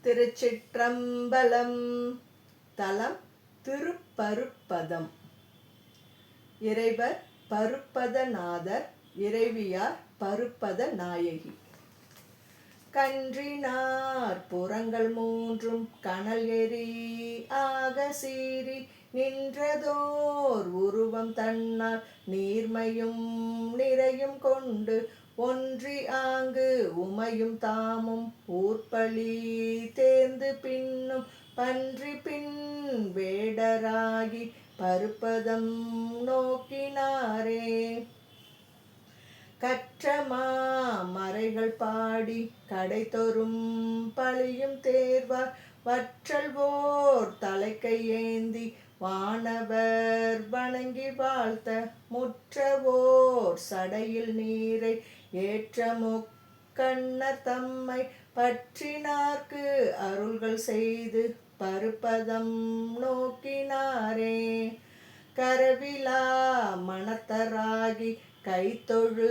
திருச்சிற்றம்பலம். தலம் திருப்பருப்பதம். இறைவர் பருப்பதநாதர், இறைவியார் பருப்பத நாயகி. கன்றினார் புறங்கள் மூன்றும் கனல் எரி ஆக சீறி நின்றதோர் உருவம் தன்னால் நீர்மையும் நிறையும் கொண்டு ஒன்றி ஆங்கு உமையும் தாமும் ஊர்ப்பலி தேர்ந்து பின்னும் பன்றி பின் வேடராகி பருப்பதம் நோக்கினாரே. கற்றமா மறைகள் பாடி கடைதொறும் பழியும் தேர்வார் வற்றல்வோர் தலைக்கை ஏந்தி வானவர் வணங்கி வாழ்த்த முற்றவோர் சடையில் நீரை ஏற்ற முக்கண்ணர் தம்மை பற்றினார்க்கு அருள்கள் செய்து பருப்பதம் நோக்கினாரே. கரவிலா மனத்தராகி கைத்தொழு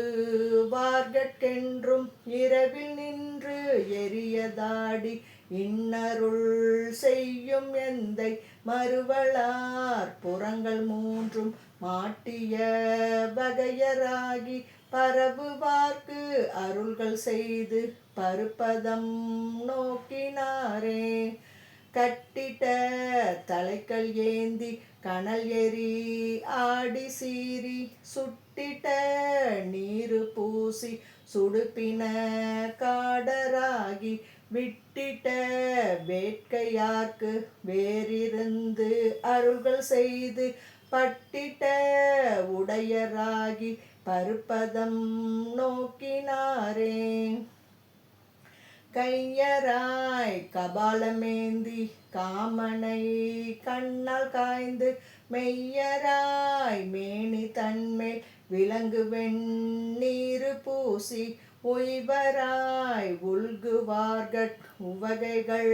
வார்கட்கென்றும் இரவில் நின்று எரியதாடி இன்னருள் செய்யும் எந்தை மறுவளார் புறங்கள் மூன்றும் மாட்டிய வகையராகி பரவுவார்க்கு அருள்கள் செய்து பருப்பதம் நோக்கினாரே. கட்டிட்ட தலைக்கல் ஏந்தி கனல் எரி ஆடி சீறி சுட்டிட்ட நீரு பூசி சுடுப்பின காடராகி விட்டிட்ட வேட்கையார்க்கு வேறிருந்து அருள்கள் செய்து பட்டிட்ட உடையராகி பருப்பதம் நோக்கினாரே. கையராய் கபாலமேந்தி காமனை கண்ணால் காய்ந்து மெய்யராய் மேனி தன்மேல் விலங்கு வெண்ணீரு பூசி உய்வராய் உள்குவார்கட் உவகைகள்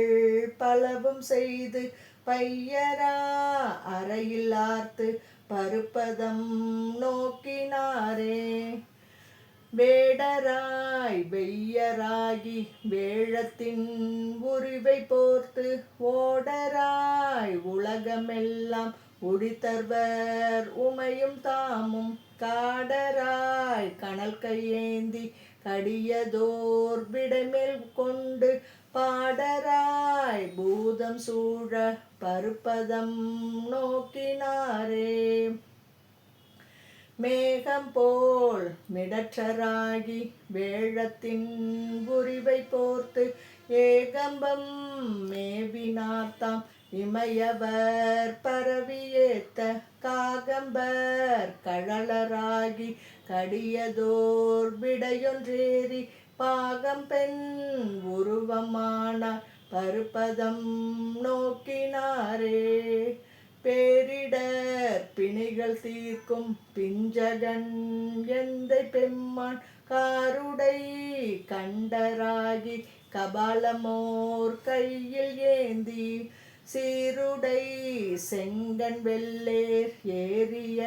பலவும் செய்து பையரா அறையில் ஆர்த்து பருப்பதம் நோக்கினாரே. வேடராய் வெய்யராகி வேழத்தின் உரிவை போர்த்து ஓடராய் உலகமெல்லாம் உடித்தர்வர் உமையும் தாமும் காடராய் கனல் கையேந்தி கடியதோர் விடைமேல் கொண்டு பாடராய் பூதம் சூழ பருப்பதம் நோக்கினாரே. மேகம் போல் மிடற்றராகி வேழத்தின் உரிவை போர்த்து ஏகம்பம் மேவினார்த்தாம் இமையவர் பரவியேத்த காகம்பர் கழலராகி கடியதோர் விடையொன்றேறி பாகம்பெண் உருவமான பருப்பதம் நோக்கினாரே. பேரிடர் பிணிகள் தீர்க்கும் பிஞ்சகன் எந்தை பெம்மான் காருடை கண்டராகி கபாலமோர் கையில் ஏந்தி சீருடை செங்கன் வெள்ளேர் ஏறிய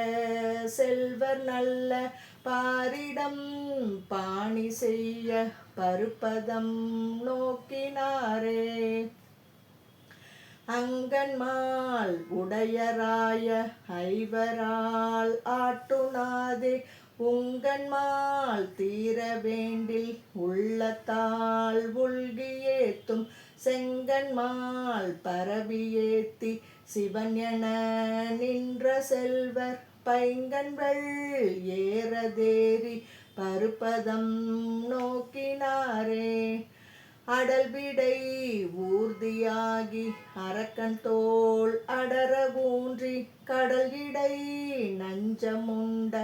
செல்வர் நல்ல பாரிடம் பாணி செய்ய பருப்பதம் நோக்கினாரே. அங்கன்மால் உடையராய ஐவரால் ஆட்டுனாதே உங்கன்மால் தீர வேண்டில் உள்ளத்தால் உள்கி ஏத்தும் செங்கன்மால் பரவியேத்தி சிவன் என நின்ற செல்வர் பைங்கண்கள் ஏறதேறி பருப்பதம் நோக்கினாரே. அடல்விடை ஊர்தியாகி அரக்கன் தோள் அடர ஊன்றி கடல் இடை நஞ்சமுண்ட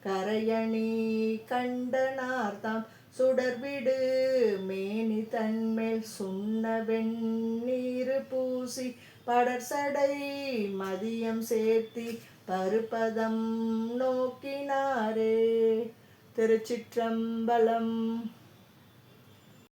கரையணி கண்டனார்தாம் சுடர்விடு மேனி தன்மேல் சுண்ண வெண்ணீரு பூசி படர்சடை மதியம் சேர்த்தி பருப்பதம் நோக்கினாரே. திருச்சிற்றம்பலம்.